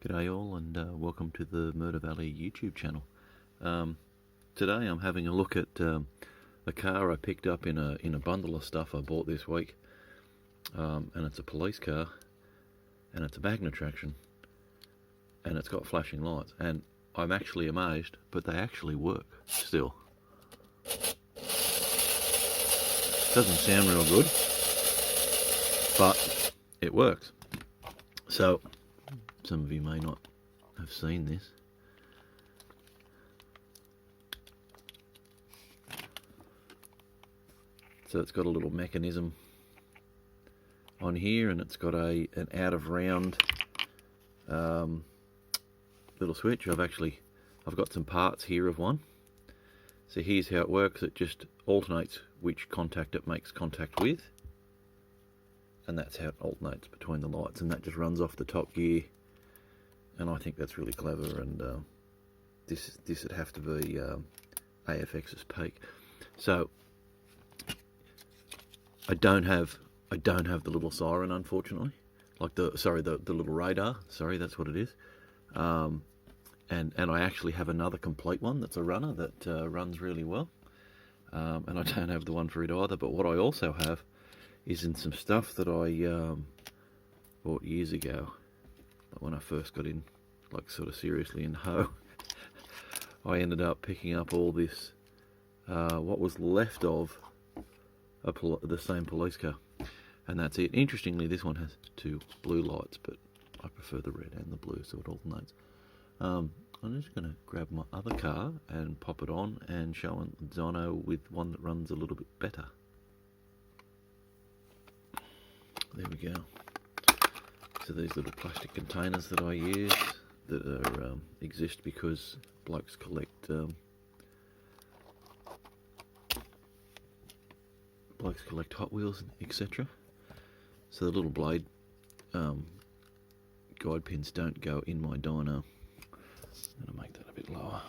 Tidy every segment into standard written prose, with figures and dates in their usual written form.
G'day all, and welcome to the Murder Valley YouTube channel. Today I'm having a look at a car I picked up in a bundle of stuff I bought this week, and it's a police car, and it's a Magnatraction, and it's got flashing lights, and I'm actually amazed, but they actually work still. Doesn't sound real good, but it works. So some of you may not have seen this. So it's got a little mechanism on here, and it's got an out of round little switch. I've got some parts here of one. So here's how it works. It just alternates which contact it makes contact with, and that's how it alternates between the lights, and that just runs off the top gear. And I think that's really clever, and this would have to be AFX's peak. So I don't have the little siren, unfortunately, like the little radar. Sorry, that's what it is. And I actually have another complete one that's a runner that runs really well. And I don't have the one for it either. But what I also have is in some stuff that I bought years ago. When I first got in, like sort of seriously in Ho, I ended up picking up all this, what was left of the same police car, and that's it. Interestingly, this one has two blue lights, but I prefer the red and the blue, so it alternates. I'm just going to grab my other car and pop it on and show Zono with one that runs a little bit better. There we go. So these little plastic containers that I use that are, exist because blokes collect Hot Wheels, etc. So the little blade guide pins don't go in my dyno. I'm going to make that a bit lower.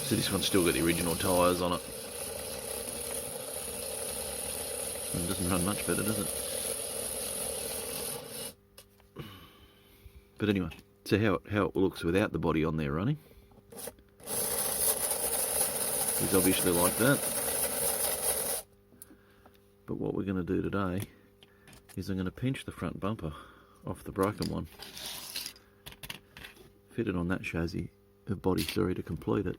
So this one's still got the original tyres on it. And it doesn't run much better, does it? But anyway, so how it looks without the body on there running is obviously like that. But what we're going to do today is I'm going to pinch the front bumper off the broken one, fit it on that chassis, body, sorry, to complete it.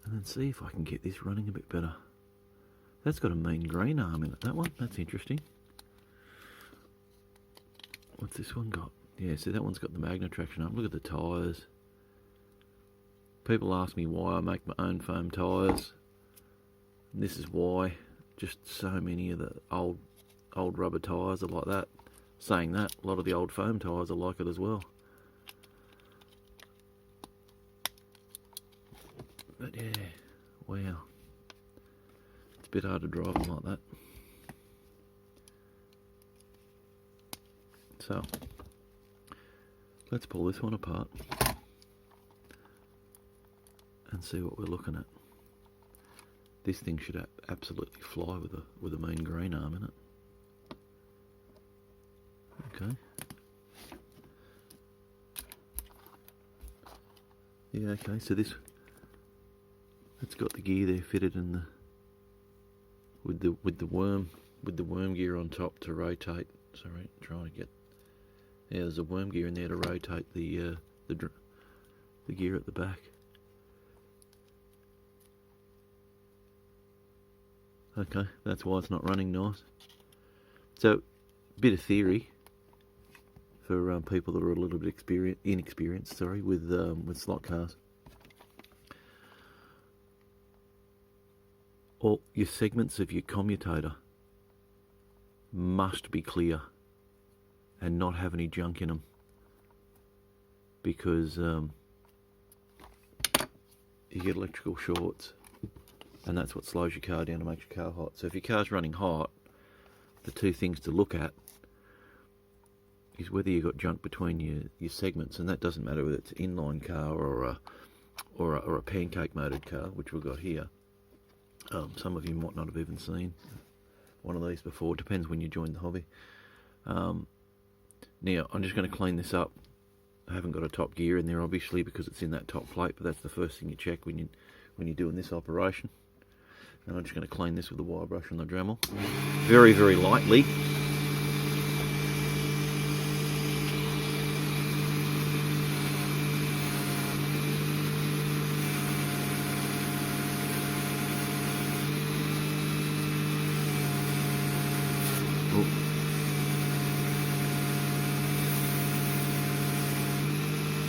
And then see if I can get this running a bit better. That's got a mean green arm in it, that one. That's interesting. What's this one got? Yeah, see, that one's got the Magnatraction arm. Look at the tyres. People ask me why I make my own foam tyres. And this is why. Just so many of the old rubber tyres are like that. Saying that, a lot of the old foam tyres are like it as well. But yeah, wow. It's a bit hard to drive them like that. So, let's pull this one apart and see what we're looking at. This thing should absolutely fly with a mean green arm in it. Okay. Yeah, okay, so it's got the gear there fitted in with the worm gear on top to rotate. Sorry, trying to get. Yeah, there's a worm gear in there to rotate the gear at the back. Okay, that's why it's not running nice. So, bit of theory for people that are a little bit inexperienced. Sorry, with slot cars. All your segments of your commutator must be clear and not have any junk in them, because you get electrical shorts, and that's what slows your car down and makes your car hot. So if your car's running hot, the two things to look at is whether you've got junk between your segments, and that doesn't matter whether it's an inline car or a pancake motored car, which we've got here. Some of you might not have even seen one of these before. Depends when you join the hobby. Now I'm just going to clean this up. I haven't got a top gear in there obviously because it's in that top plate, but that's the first thing you check when you're doing this operation. And I'm just going to clean this with the wire brush and the Dremel very, very lightly.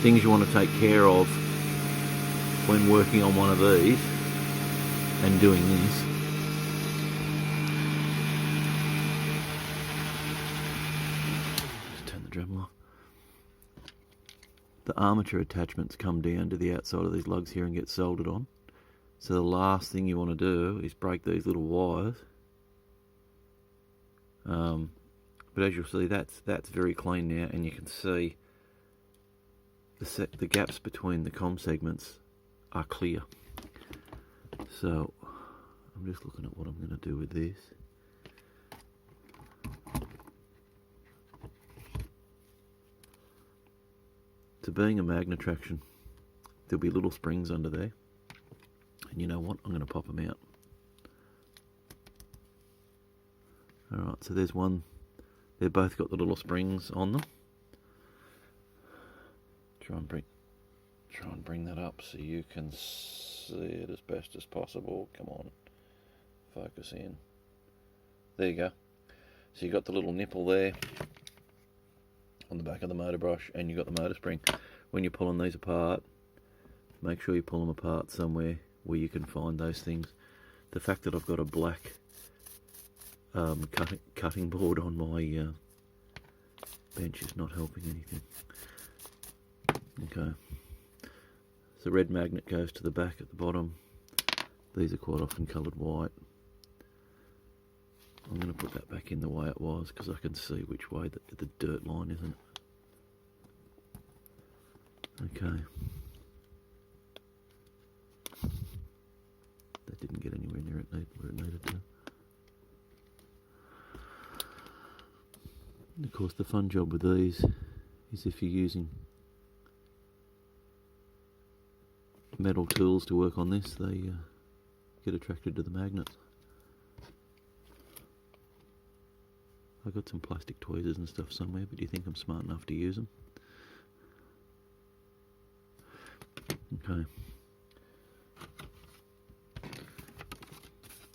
Things you want to take care of when working on one of these and doing this. Just turn the Dremel off. The armature attachments come down to the outside of these lugs here and get soldered on. So the last thing you want to do is break these little wires. But as you'll see, that's very clean now, and you can see the gaps between the comm segments are clear. So I'm just looking at what I'm going to do with this. So being a Magnatraction, there'll be little springs under there, and you know what, I'm going to pop them out. Alright, so there's one. They've both got the little springs on them. Try and bring that up so you can see it as best as possible. Come on, focus in. There you go. So you got the little nipple there on the back of the motor brush, and you got the motor spring. When you're pulling these apart, make sure you pull them apart somewhere where you can find those things. The fact that I've got a black cutting board on my bench is not helping anything. Okay, so red magnet goes to the back at the bottom. These are quite often coloured white. I'm going to put that back in the way it was because I can see which way the dirt line isn't. Okay. That didn't get anywhere near where it needed to. And of course the fun job with these is if you're using metal tools to work on this, they get attracted to the magnets. I've got some plastic tweezers and stuff somewhere, but do you think I'm smart enough to use them? Okay.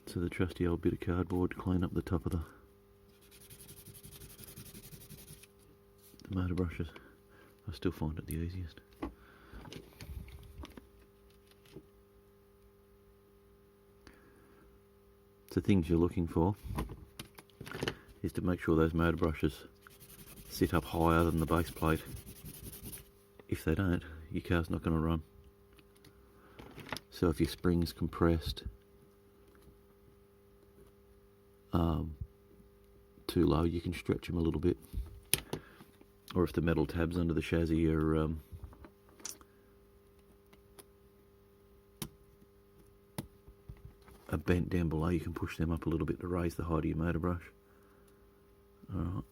So the trusty old bit of cardboard to clean up the top of the motor brushes. I still find it the easiest. So things you're looking for is to make sure those motor brushes sit up higher than the base plate. If they don't, your car's not going to run. So if your spring's compressed too low, you can stretch them a little bit. Or if the metal tabs under the chassis are bent down below, you can push them up a little bit to raise the height of your motor brush. Alright,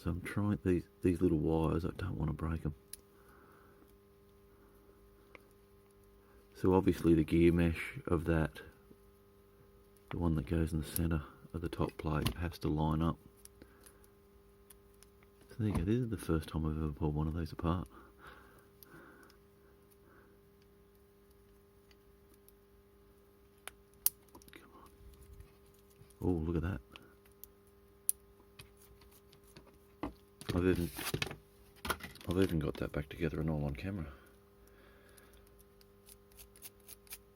so I'm trying these little wires, I don't want to break them. So obviously the gear mesh of that, the one that goes in the centre of the top plate, has to line up. So there you go, this is the first time I've ever pulled one of these apart. Come on. Oh, look at that. I've even got that back together and all on camera.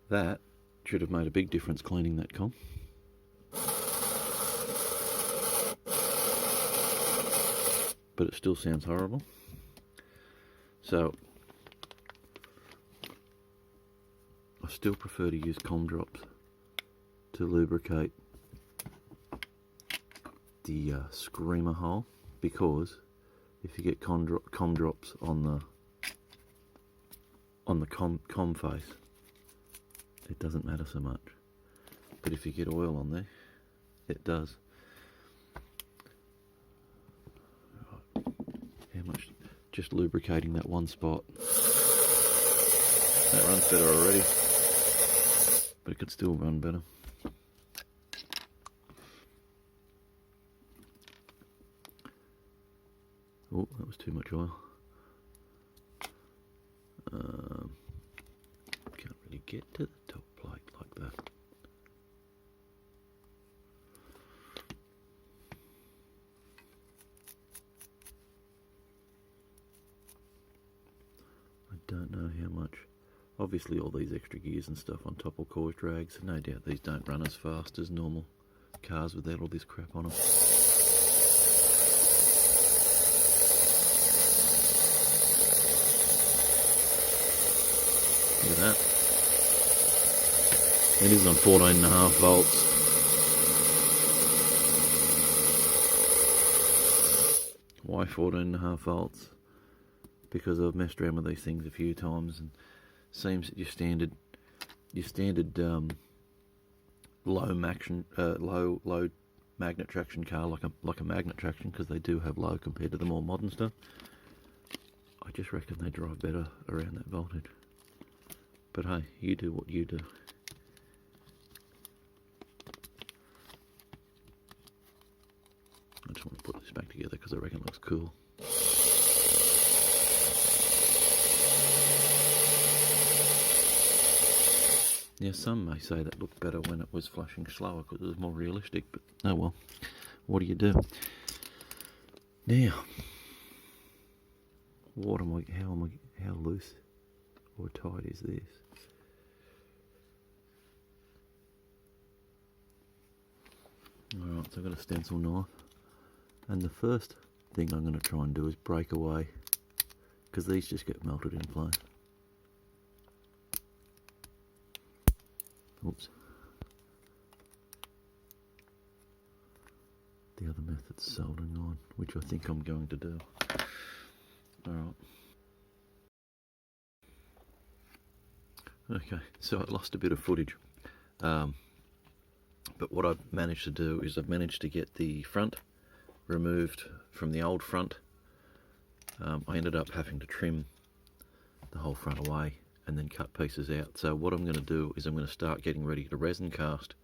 That should have made a big difference cleaning that comm. But it still sounds horrible. So I still prefer to use comm drops to lubricate the screamer hole, because if you get comm drops on the comm face, it doesn't matter so much. but if you get oil on there, it does. Right. How much? Just lubricating that one spot. That runs better already, but it could still run better. Oh, that was too much oil. Can't really get to the top plate like that. I don't know how much. Obviously all these extra gears and stuff on top will cause drags. No doubt these don't run as fast as normal cars without all this crap on them. Look at that. It is on 14.5 volts. Why 14.5 volts? Because I've messed around with these things a few times, and seems that your standard low Magnatraction car, like a Magnatraction, because they do have low compared to the more modern stuff. I just reckon they drive better around that voltage. But hey, you do what you do. I just want to put this back together because I reckon it looks cool. Yeah, some may say that looked better when it was flashing slower because it was more realistic, but oh well, what do you do? Now, how loose or tight is this? Alright, so I've got a stencil knife, and the first thing I'm going to try and do is break away, because these just get melted in flame. Oops. The other method's soldering on, which I think I'm going to do. Alright. Okay, so I lost a bit of footage. But what I've managed to do is I've managed to get the front removed from the old front. I ended up having to trim the whole front away and then cut pieces out. So what I'm going to do is I'm going to start getting ready to resin cast.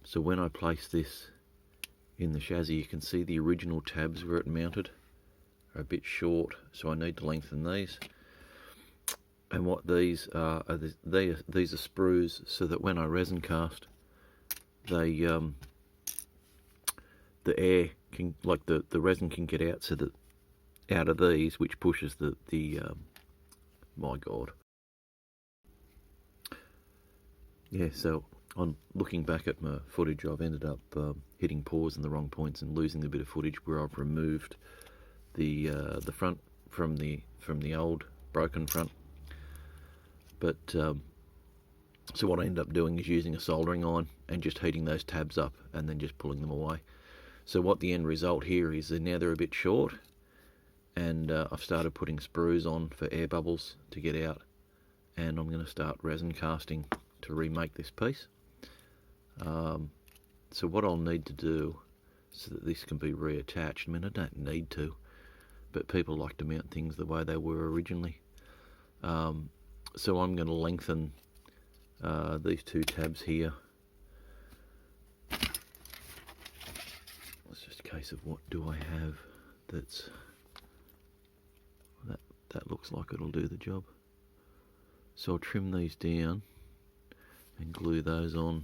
So when I place this in the chassis, you can see the original tabs where it mounted are a bit short, so I need to lengthen these. And what these are these are sprues, so that when I resin cast, they the air can, like the resin can get out, so that out of these, which pushes the my god. Yeah, so on looking back at my footage, I've ended up hitting pause in the wrong points and losing a bit of footage where I've removed the front from the old broken front. But so what I end up doing is using a soldering iron and just heating those tabs up and then just pulling them away. So what the end result here is that now they're a bit short, and I've started putting sprues on for air bubbles to get out, and I'm going to start resin casting to remake this piece. So what I'll need to do so that this can be reattached, I mean, I don't need to, but people like to mount things the way they were originally. So I'm going to lengthen these two tabs here. It's just a case of what do I have that's that looks like it'll do the job. So I'll trim these down and glue those on.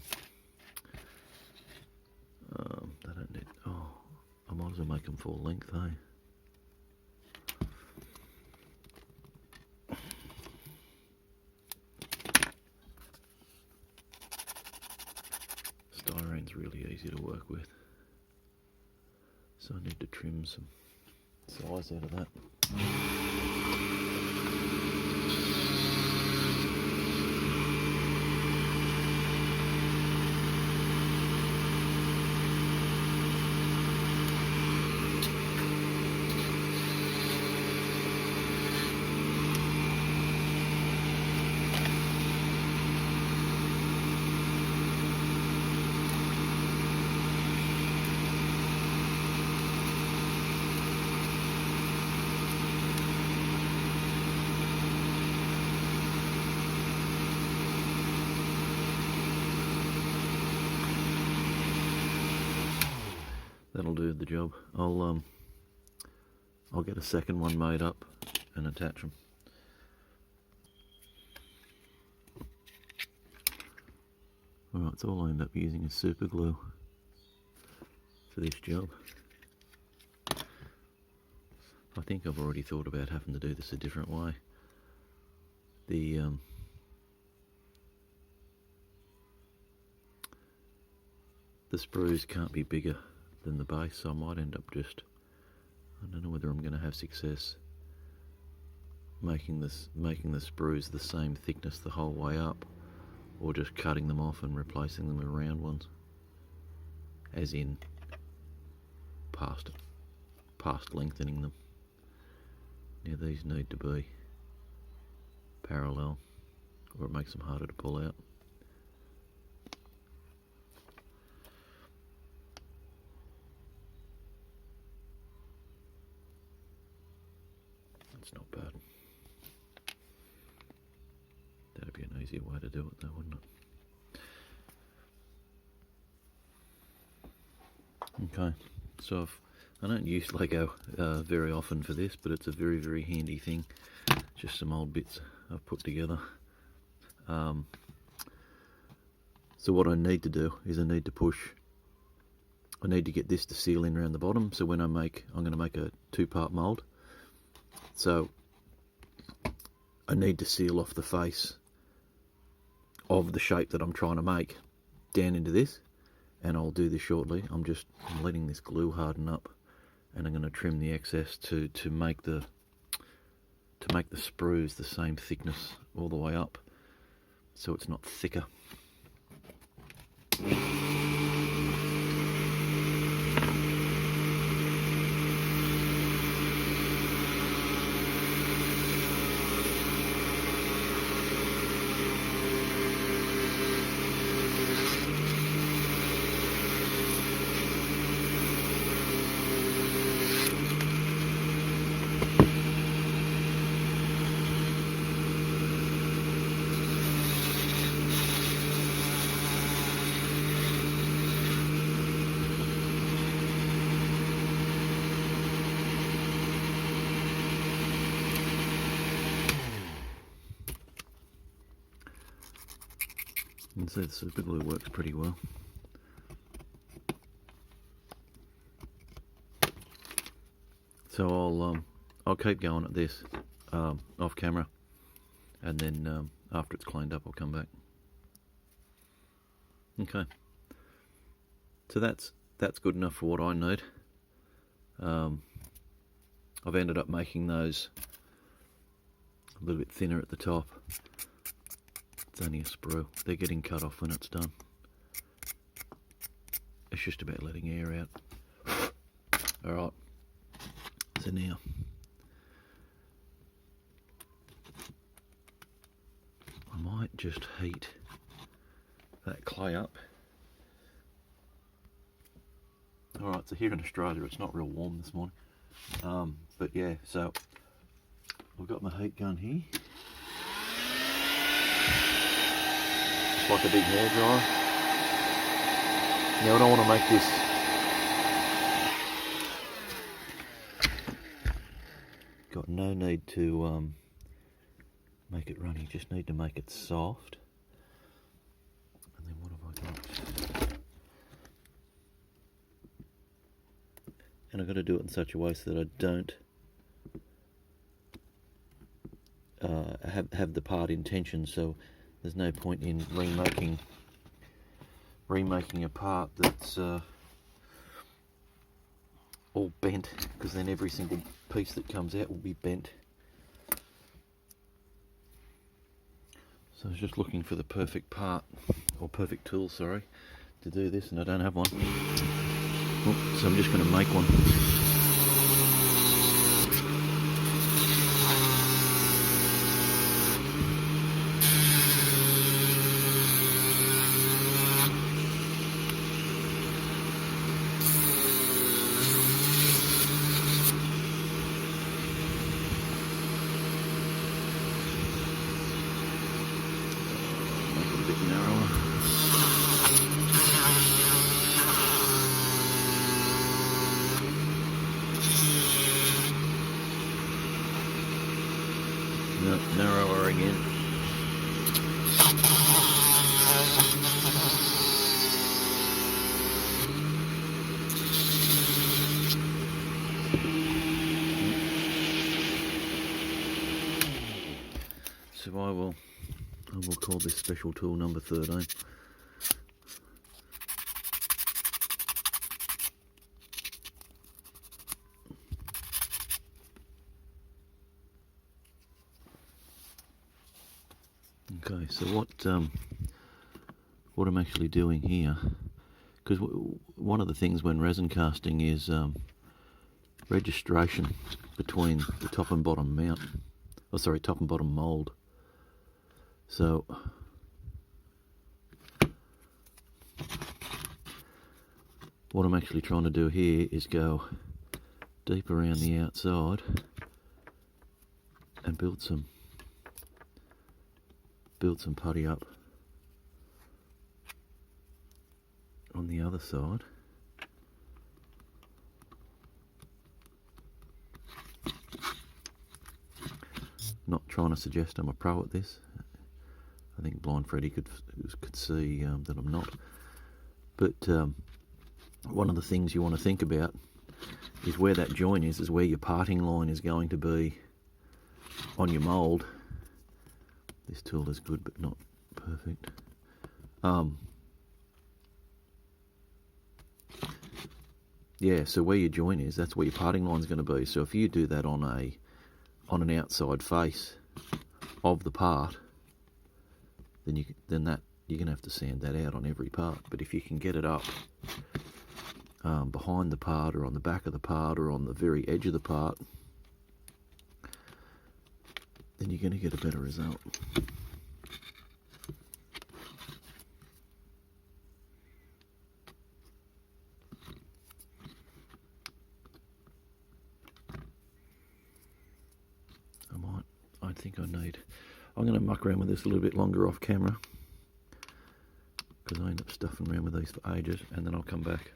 They don't need, oh, I might as well make them full length, eh? Styrene's really easy to work with, so I need to trim some size out of that. that'll do the job. I'll get a second one made up and attach them. Alright, so all I end up using is super glue for this job. I think I've already thought about having to do this a different way. The sprues can't be bigger than the base, so I might end up just, I don't know whether I'm going to have success making the sprues the same thickness the whole way up, or just cutting them off and replacing them with round ones, as in past lengthening them. Now these need to be parallel, or it makes them harder to pull out. That's not bad. That'd be an easier way to do it though, wouldn't it? Okay, so I don't use Lego very often for this, but it's a very, very handy thing. Just some old bits I've put together. So what I need to do is I need to get this to seal in around the bottom. So when I'm going to make a 2-part mold. So I need to seal off the face of the shape that I'm trying to make down into this, and I'll do this shortly. I'm letting this glue harden up, and I'm going to trim the excess to make the sprues the same thickness all the way up, so it's not thicker. You can see the super glue works pretty well. So I'll keep going at this off camera, and then after it's cleaned up I'll come back. Okay, so that's good enough for what I need. I've ended up making those a little bit thinner at the top. It's only a sprue. They're getting cut off when it's done. It's just about letting air out. Alright, so now I might just heat that clay up. Alright, so here in Australia it's not real warm this morning. But yeah, so I've got my heat gun here. It's like a big hairdryer. Now I don't want to make this got no need to make it runny, just need to make it soft. And then what have I got? And I've got to do it in such a way so that I don't have the part in tension, so there's no point in remaking a part that's all bent, because then every single piece that comes out will be bent. So I was just looking for the perfect part, or perfect tool, sorry, to do this, and I don't have one. Oh, so I'm just going to make one. Narrower. I will call this special tool number 13. Okay, so what I'm actually doing here, because one of the things when resin casting is registration between the top and bottom mount, top and bottom mould. So what I'm actually trying to do here is go deep around the outside and build some putty up on the other side. Not trying to suggest I'm a pro at this. I think Blind Freddy could see that I'm not. But one of the things you want to think about is where that joint is where your parting line is going to be on your mould. This tool is good but not perfect. Yeah, so where your joint is, that's where your parting line is going to be. So if you do that on an outside face of the part, then you're going to have to sand that out on every part. But if you can get it up behind the part, or on the back of the part, or on the very edge of the part, then you're going to get a better result. I'm going to muck around with this a little bit longer off camera, because I end up stuffing around with these for ages, and then I'll come back.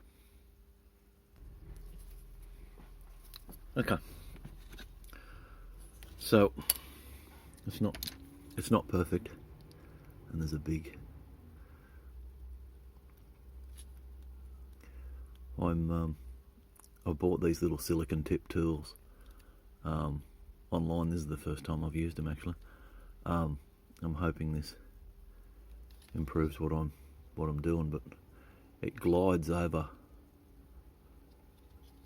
Okay, so it's not perfect, and there's a big I bought these little silicon tip tools online. This is the first time I've used them actually. I'm hoping this improves what I'm doing, but it glides over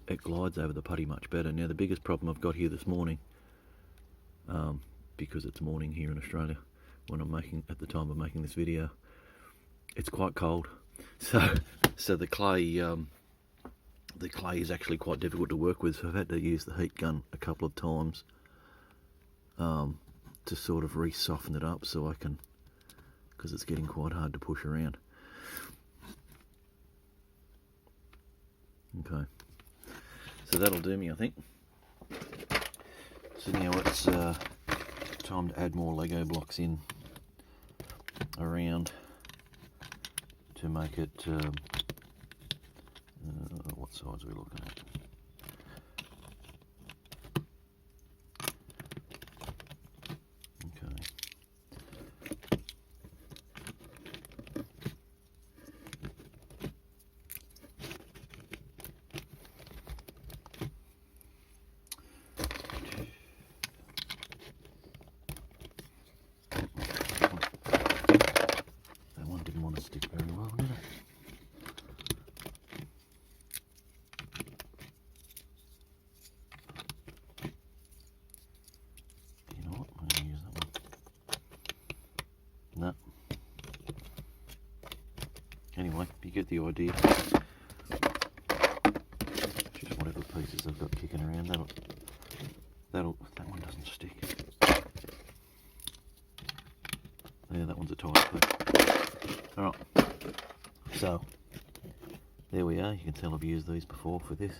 the putty much better. Now the biggest problem I've got here this morning, because it's morning here in Australia when at the time of making this video, it's quite cold, so the clay is actually quite difficult to work with, so I've had to use the heat gun a couple of times to sort of re-soften it up, so I can, because it's getting quite hard to push around. Okay, so that'll do me, I think. So now it's time to add more Lego blocks in around to make it, what size are we looking at? No. Anyway, you get the idea. Just whatever pieces I've got kicking around, that one doesn't stick. Yeah, that one's a tight fit. Alright, so there we are. You can tell I've used these before for this.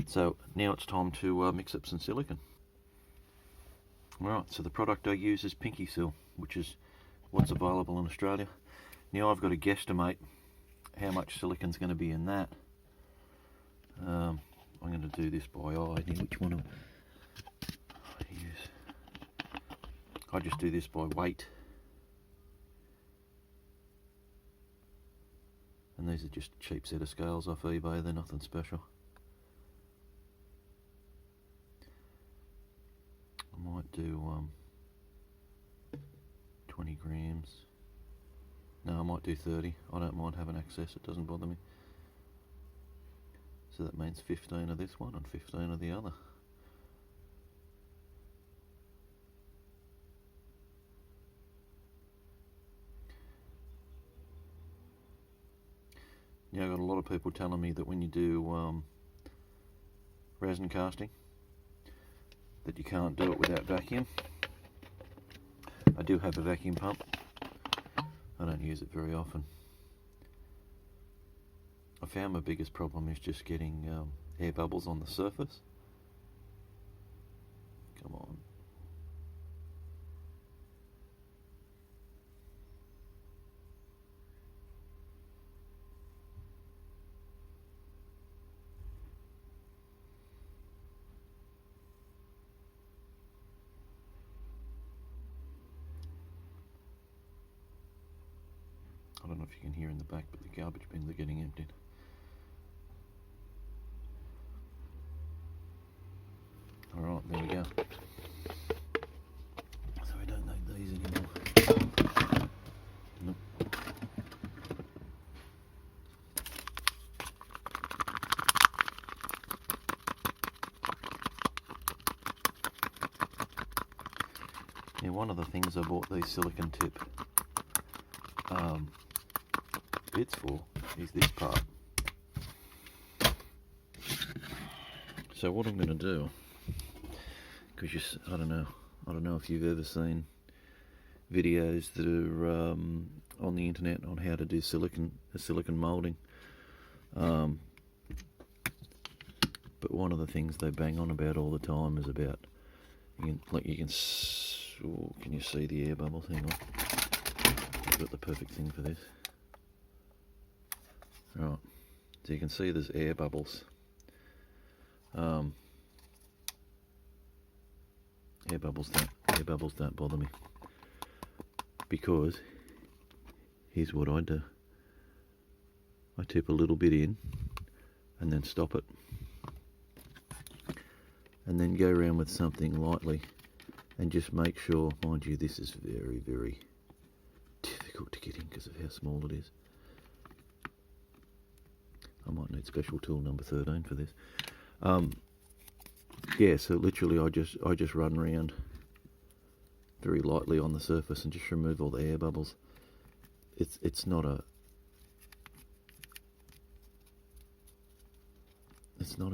So now it's time to mix up some silicone. Alright, so the product I use is Pinky Seal, which is what's available in Australia. Now I've got to guesstimate how much silicon's going to be in that. I'm going to do this by eye. Now which one I use? I just do this by weight. And these are just a cheap set of scales off eBay, they're nothing special. I might do grams. No, I might do 30. I don't mind having access, it doesn't bother me. So that means 15 of this one and 15 of the other. Yeah, I've got a lot of people telling me that when you do resin casting, that you can't do it without vacuum. I do have a vacuum pump. I don't use it very often. I found my biggest problem is just getting air bubbles on the surface. Come on. I don't know if you can hear in the back, but the garbage bins are getting emptied. Alright, there we go. So we don't need these anymore. Nope. Yeah, one of the things I bought these silicon tip bits for is this part. So what I'm going to do, because I don't know if you've ever seen videos that are on the internet on how to do silicon molding, but one of the things they bang on about all the time is about can you see the air bubbles? Hang on, I've got the perfect thing for this. Right, so you can see there's air bubbles. Air bubbles don't bother me, because here's what I do. I tip a little bit in and then stop it, and then go around with something lightly and just make sure, mind you, this is very, very difficult to get in because of how small it is. I might need special tool number 13 for this. Yeah, so literally I just run around very lightly on the surface and just remove all the air bubbles. It's not a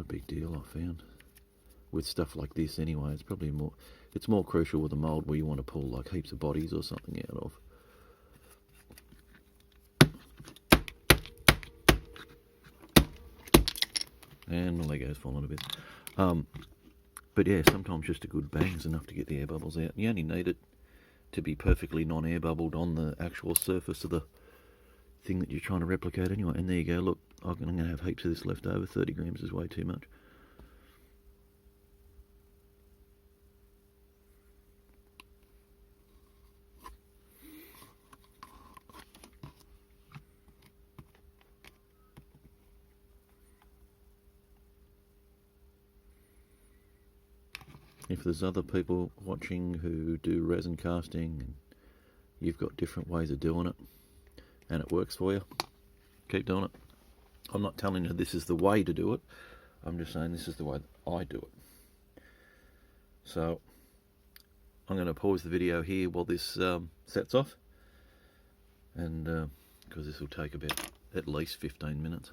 big deal, I found, with stuff like this anyway. It's more crucial with a mold where you want to pull like heaps of bodies or something out of. And my Lego's falling a bit. But yeah, sometimes just a good bang is enough to get the air bubbles out. You only need it to be perfectly non-air bubbled on the actual surface of the thing that you're trying to replicate anyway. And there you go, look, I'm going to have heaps of this left over. 30 grams is way too much. If there's other people watching who do resin casting and you've got different ways of doing it and it works for you, keep doing it. I'm not telling you this is the way to do it, I'm just saying this is the way that I do it. So I'm going to pause the video here while this sets off, and because this will take about at least 15 minutes,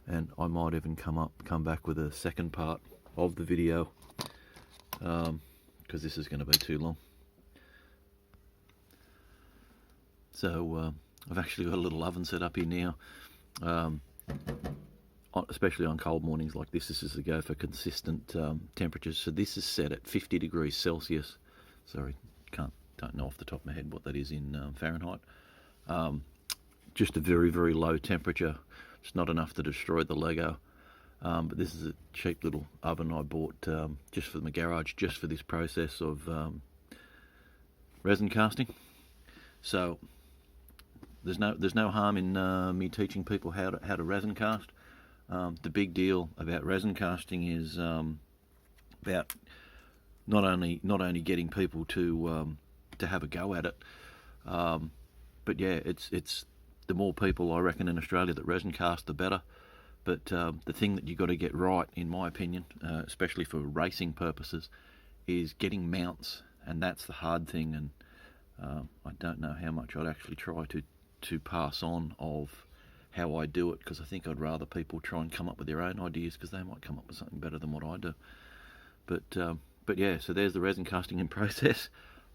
and I might even come back with a second part of the video, because this is going to be too long. So I've actually got a little oven set up here now, especially on cold mornings like this. This is to go for consistent temperatures. So this is set at 50 degrees Celsius. Sorry, don't know off the top of my head what that is in Fahrenheit. Just a very, very low temperature. It's not enough to destroy the Lego. But this is a cheap little oven I bought just for my garage, just for this process of resin casting. So there's no harm in me teaching people how to resin cast. The big deal about resin casting is about not only getting people to have a go at it, But yeah, it's the more people I reckon in Australia that resin cast, the better. But the thing that you've got to get right, in my opinion, especially for racing purposes, is getting mounts, and that's the hard thing. And I don't know how much I'd actually try to pass on of how I do it, because I think I'd rather people try and come up with their own ideas, because they might come up with something better than what I do. But yeah, so there's the resin casting in process.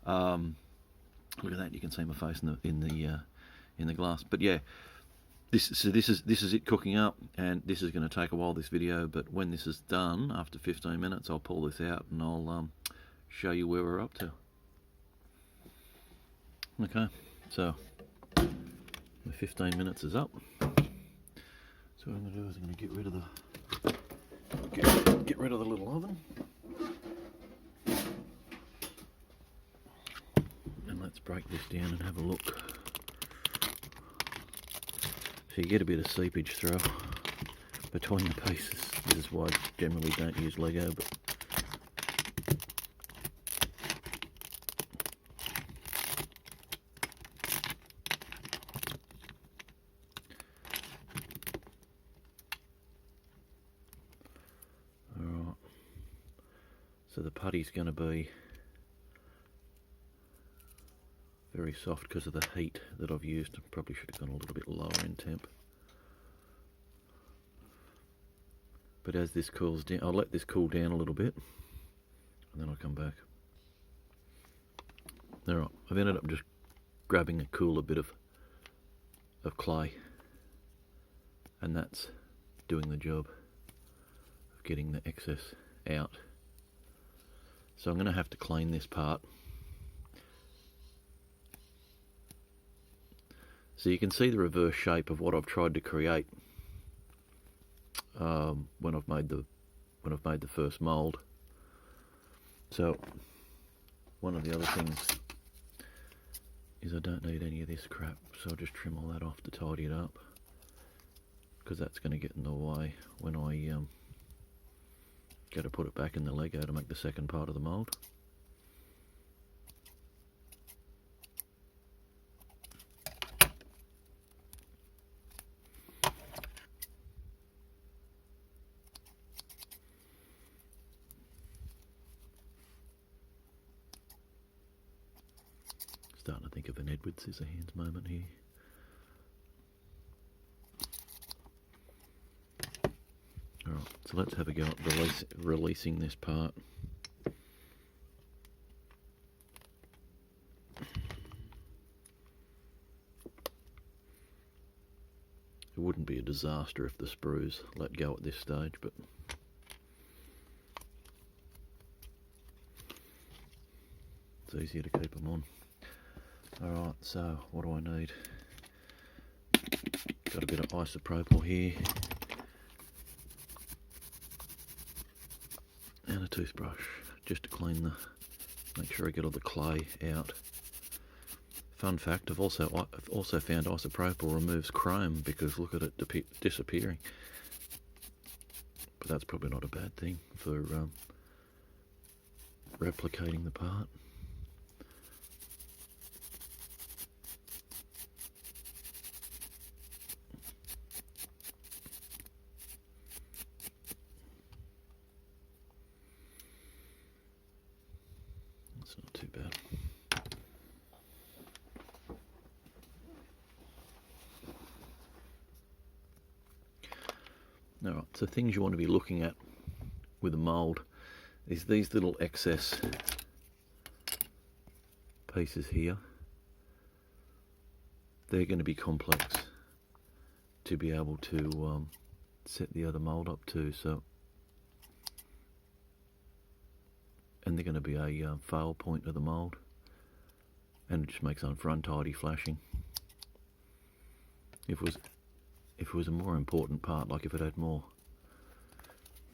Look at that, you can see my face in the glass. But yeah, this is it cooking up, and this is going to take a while, this video, but when this is done, after 15 minutes, I'll pull this out and I'll show you where we're up to. Okay, so the 15 minutes is up. So what I'm going to do is I'm going to get rid of the little oven. And let's break this down and have a look. So you get a bit of seepage through between the pieces. This is why I generally don't use Lego, but alright. So the putty's going to be very soft because of the heat that I've used. I probably should have gone a little bit lower in temp. But as this cools down, I'll let this cool down a little bit and then I'll come back. Alright, I've ended up just grabbing a cooler bit of clay, and that's doing the job of getting the excess out. So I'm going to have to clean this part. So you can see the reverse shape of what I've tried to create when I've made the first mould. So one of the other things is I don't need any of this crap, so I'll just trim all that off to tidy it up, because that's going to get in the way when I go to put it back in the Lego to make the second part of the mould. Starting to think of an Edward Scissorhands moment here. Alright, so let's have a go at releasing this part. It wouldn't be a disaster if the sprues let go at this stage, but it's easier to keep them on. Alright, so what do I need? Got a bit of isopropyl here. And a toothbrush, just to clean make sure I get all the clay out. Fun fact, I've also found isopropyl removes chrome, because look at it disappearing. But that's probably not a bad thing for replicating the part. That's not too bad. Alright, so things you want to be looking at with a mould is these little excess pieces here. They're going to be complex to be able to set the other mould up to. So, and they're going to be a fail point of the mould, and it just makes untidy flashing. If it was a more important part, like if it had more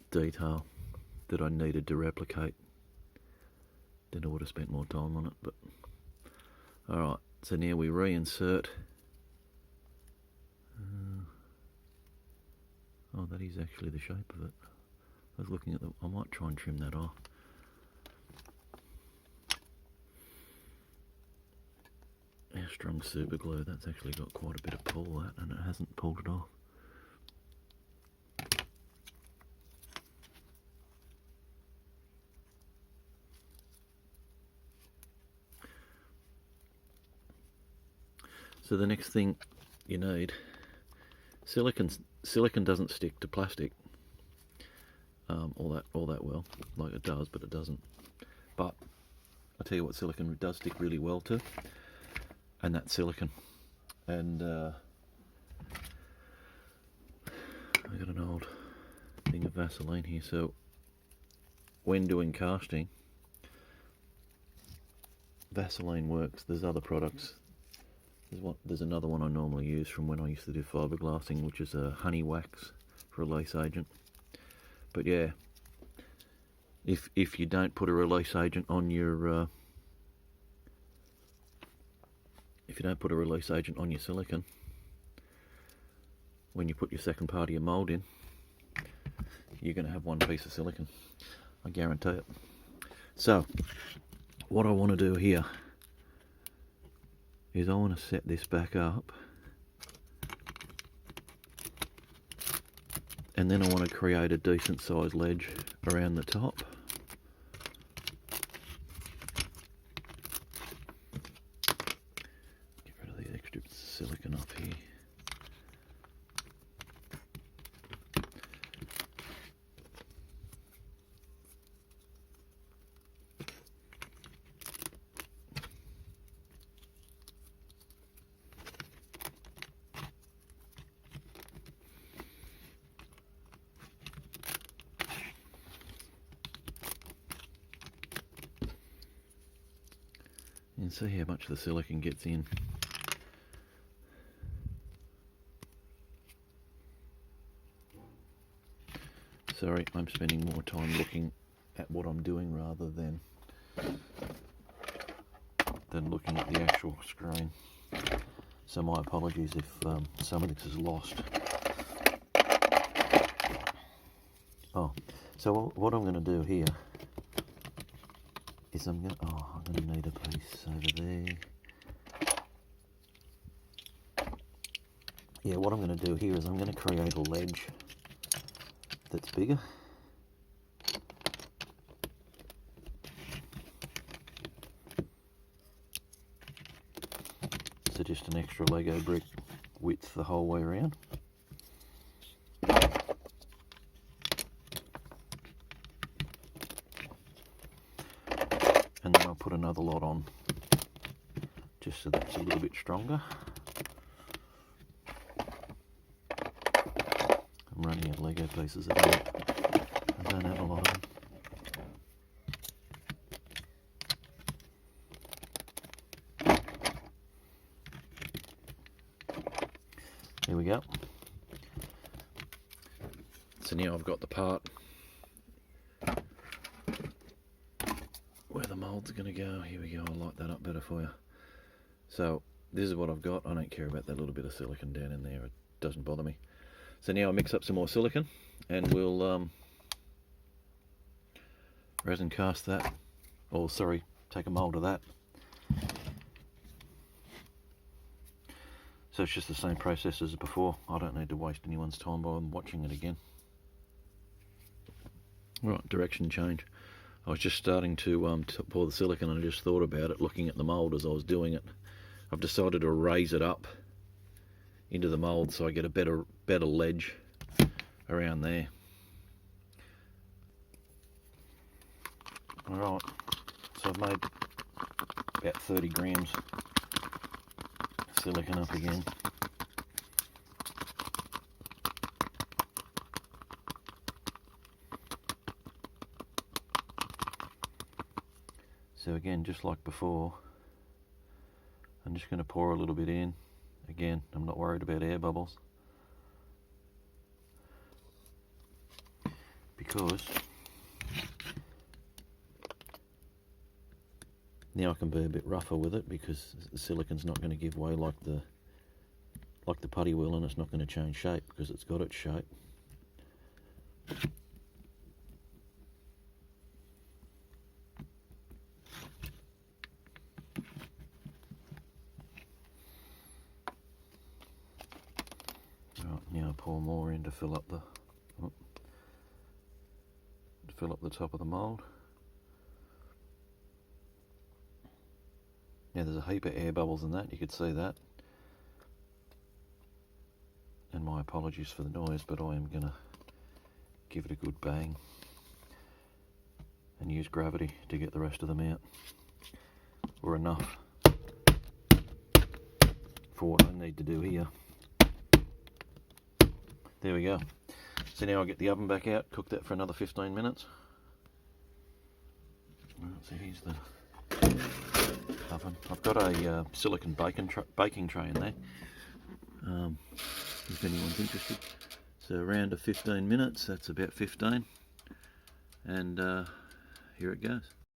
detail that I needed to replicate, then I would have spent more time on it. But alright, so now we reinsert. Oh, that is actually the shape of it. I was looking at I might try and trim that off. Our strong super glue, that's actually got quite a bit of pull, that, and it hasn't pulled it off. So the next thing you need, silicon doesn't stick to plastic all that well, like it does, but it doesn't. But I tell you what, silicon does stick really well to, and that's silicon. And I got an old thing of Vaseline here. So when doing casting, Vaseline works. There's other products. There's another one I normally use from when I used to do fiberglassing, which is a honey wax release agent. But yeah, if you don't put a release agent on your silicon, when you put your second part of your mould in, you're going to have one piece of silicon. I guarantee it. So what I want to do here is I want to set this back up, and then I want to create a decent sized ledge around the top. Get rid of these extra silicon off here. And see how much the silicon gets in. Sorry, I'm spending more time looking at what I'm doing rather than looking at the actual screen. So my apologies if some of this is lost. Oh, so what I'm going to do here is I'm going to need a piece over there. Yeah, what I'm going to do here is I'm going to create a ledge that's bigger. So just an extra Lego brick width the whole way around. And then I'll put another lot on, just so that's a little bit stronger. I'm running out of Lego pieces at the moment. I don't have a lot of them. There we go. So now I've got the part where the mould's going to go. Here we go, I'll light that up better for you. So this is what I've got. I don't care about that little bit of silicon down in there, it doesn't bother me. So now I'll mix up some more silicon and we'll resin cast that, or sorry, take a mould of that. So it's just the same process as before. I don't need to waste anyone's time by watching it again. Right, direction change. I was just starting to pour the silicon and I just thought about it looking at the mould as I was doing it. I've decided to raise it up into the mould so I get a better ledge around there. Alright, so I've made about 30 grams of silicon up again. So again, just like before, I'm just going to pour a little bit in. Again, I'm not worried about air bubbles, because now I can be a bit rougher with it, because the silicon's not going to give way like the putty will, and it's not going to change shape because it's got its shape. Now pour more in to fill up the top of the mould. Now there's a heap of air bubbles in that, you could see that. And my apologies for the noise, but I am going to give it a good bang and use gravity to get the rest of them out, or enough for what I need to do here. There we go. So now I'll get the oven back out, cook that for another 15 minutes. Right, so here's the oven. I've got a silicon baking tray in there, if anyone's interested. So around 15 minutes, that's about 15, and here it goes.